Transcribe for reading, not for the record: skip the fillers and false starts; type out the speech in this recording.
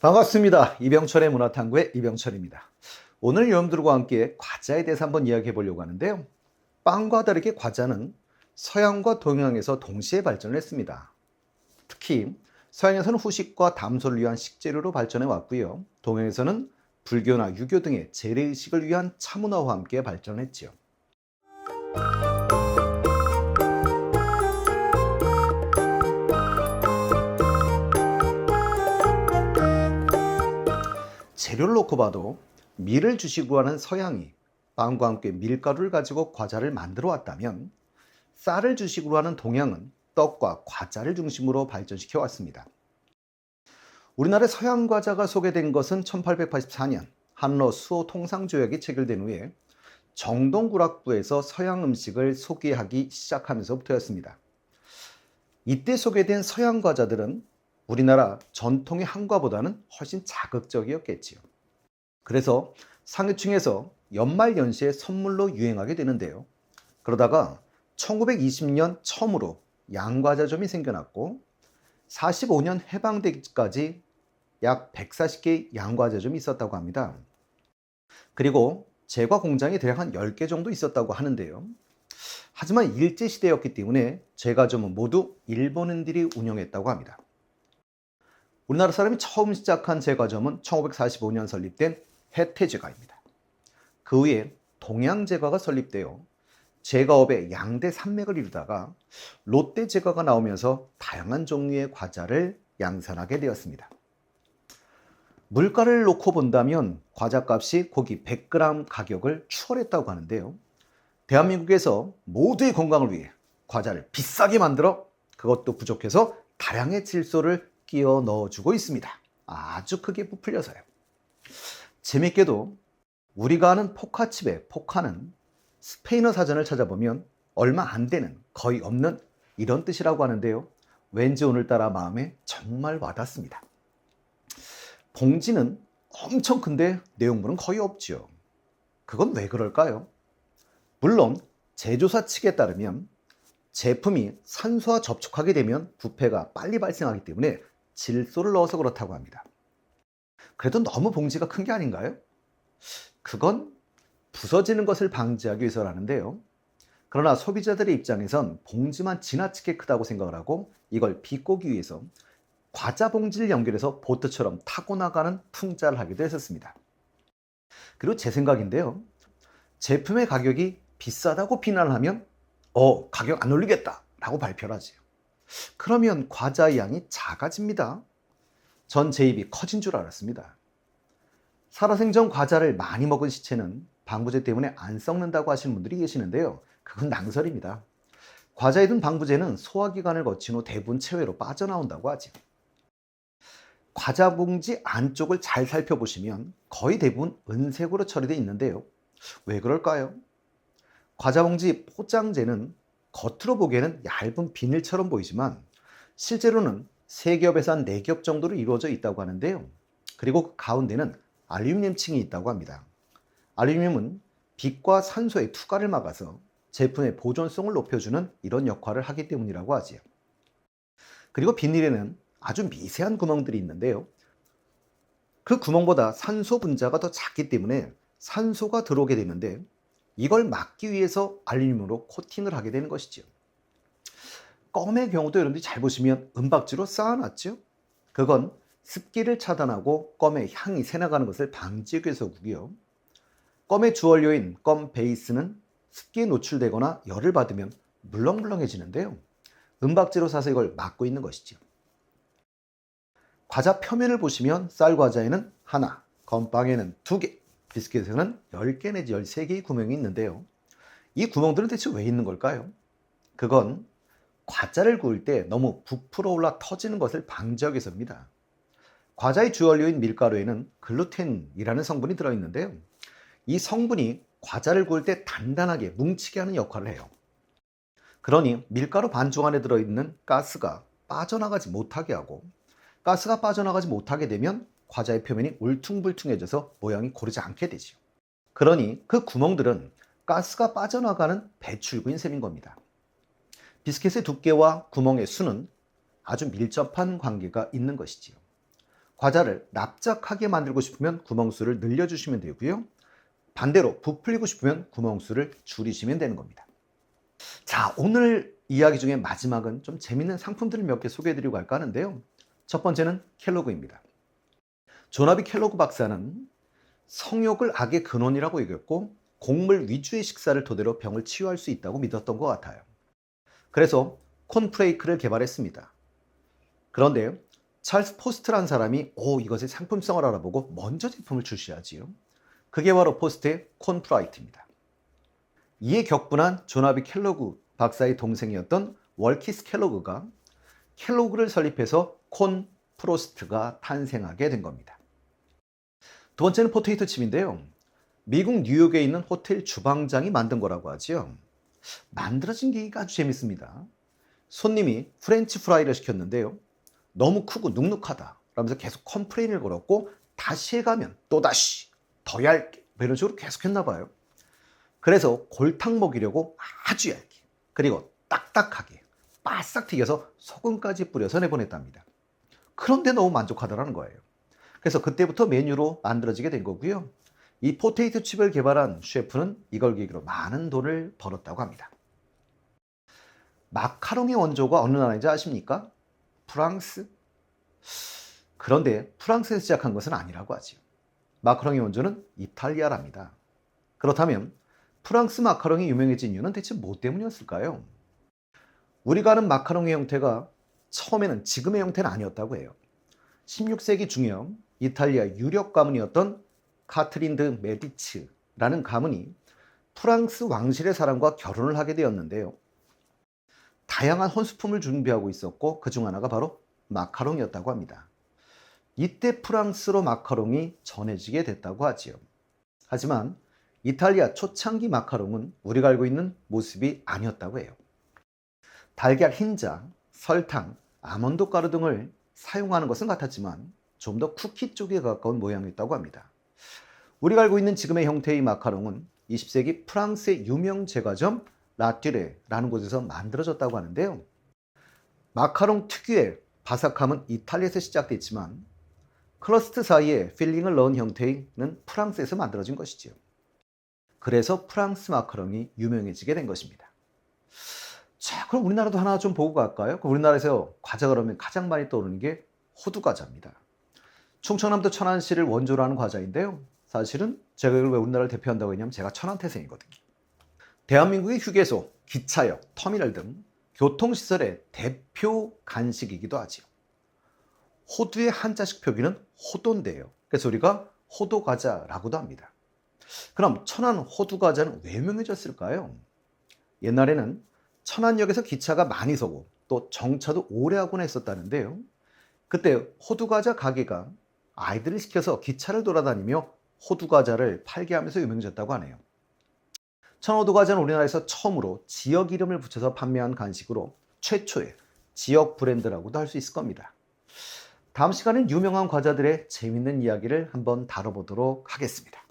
반갑습니다. 이병철의 문화탐구의 이병철입니다. 오늘 여러분들과 함께 과자에 대해서 한번 이야기해 보려고 하는데요. 빵과 다르게 과자는 서양과 동양에서 동시에 발전을 했습니다. 특히 서양에서는 후식과 담소를 위한 식재료로 발전해 왔고요. 동양에서는 불교나 유교 등의 재래의식을 위한 차문화와 함께 발전했지요. 재료를 놓고 봐도 밀을 주식으로 하는 서양이 빵과 함께 밀가루를 가지고 과자를 만들어 왔다면 쌀을 주식으로 하는 동양은 떡과 과자를 중심으로 발전시켜 왔습니다. 우리나라의 서양 과자가 소개된 것은 1884년 한러 수호 통상조약이 체결된 후에 정동구락부에서 서양 음식을 소개하기 시작하면서부터였습니다. 이때 소개된 서양 과자들은 우리나라 전통의 한과보다는 훨씬 자극적이었겠지요. 그래서 상류층에서 연말연시에 선물로 유행하게 되는데요. 그러다가 1920년 처음으로 양과자점이 생겨났고 45년 해방되기까지 약 140개의 양과자점이 있었다고 합니다. 그리고 제과 공장이 대략 한 10개 정도 있었다고 하는데요. 하지만 일제시대였기 때문에 제과점은 모두 일본인들이 운영했다고 합니다. 우리나라 사람이 처음 시작한 제과점은 1545년 설립된 해태제과입니다. 그 후에 동양제과가 설립되어 제과업의 양대 산맥을 이루다가 롯데제과가 나오면서 다양한 종류의 과자를 양산하게 되었습니다. 물가를 놓고 본다면 과자값이 고기 100g 가격을 추월했다고 하는데요. 대한민국에서 모두의 건강을 위해 과자를 비싸게 만들어 그것도 부족해서 다량의 질소를 끼워 넣어주고 있습니다. 아주 크게 부풀려서요. 재밌게도 우리가 아는 포카칩의 포카는 스페인어 사전을 찾아보면 얼마 안 되는, 거의 없는 이런 뜻이라고 하는데요. 왠지 오늘따라 마음에 정말 와닿습니다. 봉지는 엄청 큰데 내용물은 거의 없죠. 그건 왜 그럴까요? 물론 제조사 측에 따르면 제품이 산소와 접촉하게 되면 부패가 빨리 발생하기 때문에 질소를 넣어서 그렇다고 합니다. 그래도 너무 봉지가 큰 게 아닌가요? 그건 부서지는 것을 방지하기 위해서라는데요. 그러나 소비자들의 입장에선 봉지만 지나치게 크다고 생각을 하고 이걸 비꼬기 위해서 과자 봉지를 연결해서 보트처럼 타고 나가는 풍자를 하기도 했었습니다. 그리고 제 생각인데요. 제품의 가격이 비싸다고 비난을 하면 가격 안 올리겠다 라고 발표를 하지요. 그러면 과자의 양이 작아집니다. 전 제 입이 커진 줄 알았습니다. 살아생전 과자를 많이 먹은 시체는 방부제 때문에 안 썩는다고 하시는 분들이 계시는데요. 그건 낭설입니다. 과자에 든 방부제는 소화기관을 거친 후 대부분 체외로 빠져나온다고 하죠. 과자 봉지 안쪽을 잘 살펴보시면 거의 대부분 은색으로 처리되어 있는데요. 왜 그럴까요? 과자 봉지 포장재는 겉으로 보기에는 얇은 비닐처럼 보이지만 실제로는 3겹에서 한 4겹 정도로 이루어져 있다고 하는데요. 그리고 그 가운데는 알루미늄 층이 있다고 합니다. 알루미늄은 빛과 산소의 투과를 막아서 제품의 보존성을 높여주는 이런 역할을 하기 때문이라고 하지요. 그리고 비닐에는 아주 미세한 구멍들이 있는데요. 그 구멍보다 산소 분자가 더 작기 때문에 산소가 들어오게 되는데 이걸 막기 위해서 알루미늄으로 코팅을 하게 되는 것이죠. 껌의 경우도 여러분들이 잘 보시면 은박지로 쌓아놨죠. 그건 습기를 차단하고 껌의 향이 새나가는 것을 방지하기 위해서고요. 껌의 주원료인 껌 베이스는 습기에 노출되거나 열을 받으면 물렁물렁해지는데요. 은박지로 싸서 이걸 막고 있는 것이죠. 과자 표면을 보시면 쌀 과자에는 하나, 건빵에는 2개, 비스킷에는 10개 내지 13개의 구멍이 있는데요. 이 구멍들은 대체 왜 있는 걸까요? 그건 과자를 구울 때 너무 부풀어 올라 터지는 것을 방지하기 위해서입니다. 과자의 주원료인 밀가루에는 글루텐이라는 성분이 들어있는데요. 이 성분이 과자를 구울 때 단단하게 뭉치게 하는 역할을 해요. 그러니 밀가루 반죽 안에 들어있는 가스가 빠져나가지 못하게 하고 가스가 빠져나가지 못하게 되면 과자의 표면이 울퉁불퉁해져서 모양이 고르지 않게 되죠. 그러니 그 구멍들은 가스가 빠져나가는 배출구인 셈인 겁니다. 비스킷의 두께와 구멍의 수는 아주 밀접한 관계가 있는 것이지요. 과자를 납작하게 만들고 싶으면 구멍수를 늘려주시면 되고요. 반대로 부풀리고 싶으면 구멍수를 줄이시면 되는 겁니다. 자, 오늘 이야기 중에 마지막은 좀 재밌는 상품들을 몇 개 소개해드리고 갈까 하는데요. 첫 번째는 켈로그입니다. 조나비 켈로그 박사는 성욕을 악의 근원이라고 여겼고 곡물 위주의 식사를 토대로 병을 치유할 수 있다고 믿었던 것 같아요. 그래서 콘프레이크를 개발했습니다. 그런데 찰스 포스트라는 사람이 이것의 상품성을 알아보고 먼저 제품을 출시하지요. 그게 바로 포스트의 콘프라이트입니다. 이에 격분한 조나비 켈로그 박사의 동생이었던 월키스 켈로그가 켈로그를 설립해서 콘프로스트가 탄생하게 된 겁니다. 두 번째는 포테이토 칩인데요. 미국 뉴욕에 있는 호텔 주방장이 만든 거라고 하지요. 만들어진 게 아주 재밌습니다. 손님이 프렌치 프라이를 시켰는데요. 너무 크고 눅눅하다 라면서 계속 컴플레인을 걸었고 다시 해가면 또다시 더 얇게 이런 식으로 계속 했나 봐요. 그래서 골탕 먹이려고 아주 얇게 그리고 딱딱하게 바싹 튀겨서 소금까지 뿌려서 내보냈답니다. 그런데 너무 만족하더라는 거예요. 그래서 그때부터 메뉴로 만들어지게 된 거고요. 이 포테이토 칩을 개발한 셰프는 이걸 계기로 많은 돈을 벌었다고 합니다. 마카롱의 원조가 어느 나라인지 아십니까? 프랑스? 그런데 프랑스에서 시작한 것은 아니라고 하지요. 마카롱의 원조는 이탈리아랍니다. 그렇다면 프랑스 마카롱이 유명해진 이유는 대체 뭐 때문이었을까요? 우리가 아는 마카롱의 형태가 처음에는 지금의 형태는 아니었다고 해요. 16세기 중엽 이탈리아 유력 가문이었던 카트린 드 메디치라는 가문이 프랑스 왕실의 사람과 결혼을 하게 되었는데요. 다양한 혼수품을 준비하고 있었고 그중 하나가 바로 마카롱이었다고 합니다. 이때 프랑스로 마카롱이 전해지게 됐다고 하지요. 하지만 이탈리아 초창기 마카롱은 우리가 알고 있는 모습이 아니었다고 해요. 달걀 흰자, 설탕, 아몬드 가루 등을 사용하는 것은 같았지만 좀 더 쿠키 쪽에 가까운 모양이었다고 합니다. 우리가 알고 있는 지금의 형태의 마카롱은 20세기 프랑스의 유명 제과점 라튜레라는 곳에서 만들어졌다고 하는데요. 마카롱 특유의 바삭함은 이탈리아에서 시작됐지만 크러스트 사이에 필링을 넣은 형태는 프랑스에서 만들어진 것이지요. 그래서 프랑스 마카롱이 유명해지게 된 것입니다. 자, 그럼 우리나라도 하나 좀 보고 갈까요? 우리나라에서 과자 그러면 가장 많이 떠오르는 게 호두 과자입니다. 충청남도 천안시를 원조로 하는 과자인데요. 사실은 제가 이걸 왜 우리나라를 대표한다고 했냐면 제가 천안 태생이거든요. 대한민국의 휴게소, 기차역, 터미널 등 교통시설의 대표 간식이기도 하지요. 호두의 한자식 표기는 호도인데요. 그래서 우리가 호두과자라고도 합니다. 그럼 천안 호두과자는 왜 유명해졌을까요? 옛날에는 천안역에서 기차가 많이 서고 또 정차도 오래 하곤 했었다는데요. 그때 호두과자 가게가 아이들을 시켜서 기차를 돌아다니며 호두과자를 팔게 하면서 유명해졌다고 하네요. 천호두과자는 우리나라에서 처음으로 지역 이름을 붙여서 판매한 간식으로 최초의 지역 브랜드라고도 할 수 있을 겁니다. 다음 시간은 유명한 과자들의 재밌는 이야기를 한번 다뤄보도록 하겠습니다.